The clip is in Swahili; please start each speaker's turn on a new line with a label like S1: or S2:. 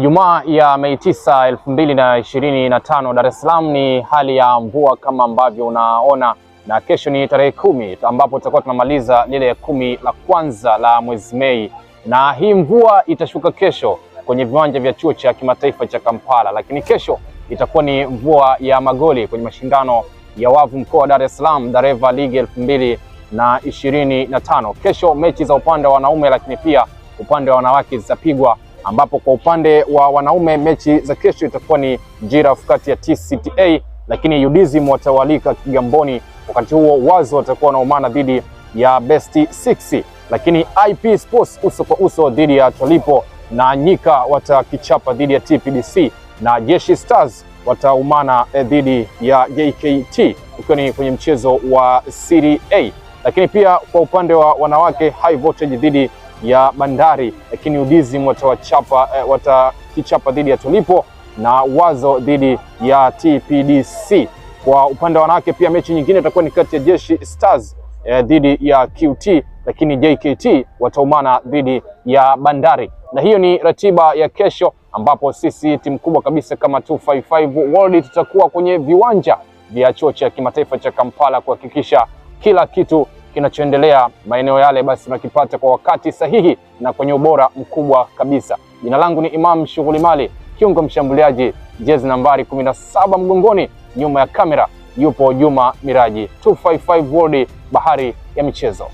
S1: Ijumaa ya Mei 9, 2025 Dar es Salaam ni hali ya mvua kama ambavyo unaona, na kesho ni tarehe 10 ambapo tutakuwa tunamaliza lile 10 la kwanza la mwezi Mei, na hii mvua itashuka kesho kwenye viwanja vya chuo cha kimataifa cha Kampala, lakini kesho itakuwa ni mvua ya magoli kwenye mashindano ya wavu mkoa wa Dar es Salaam Dareva League 2025. Kesho mechi za upande wa wanaume lakini pia upande wa wanawake zitapigwa, ambapo kwa upande wa wanaume mechi za kesho itakuwa ni Giraffe kati ya TCTA, lakini UDSM watawalika Kigamboni. Wakati huo Wazo watakuwa wanaumana dhidi ya Best 6, lakini IP Sports uso kwa uso dhidi ya Tolipo, na Nyika watakichapa dhidi ya TPDC, na Jeshi Stars wataumana dhidi ya JKT ukiwa ni kwenye mchezo wa Serie A. Lakini pia kwa upande wa wanawake High Voltage dhidi ya Bandari, lakini UDSM watakichapa dhidi ya Tolipo, na Wazo dhidi ya TPDC. Kwa upande wa wanawake pia mechi nyingine itakuwa ni kati ya Jeshi Stars dhidi ya QT, lakini JKT wataumana dhidi ya Bandari. Na hiyo ni ratiba ya kesho, ambapo sisi timu kubwa kabisa kama 255 World tutakuwa kwenye viwanja vya chuo cha kimataifa cha Kampala kuhakikisha kila kitu kinachoendelea maeneo yale basi tunakipata kwa wakati sahihi na kwenye ubora mkubwa kabisa. Jina langu ni Imam Shughuli Mali, kiungo mshambuliaji, jezi nambari 17 mgongoni. Nyuma ya kamera yupo Juma Miraji. 255 World, bahari ya michezo.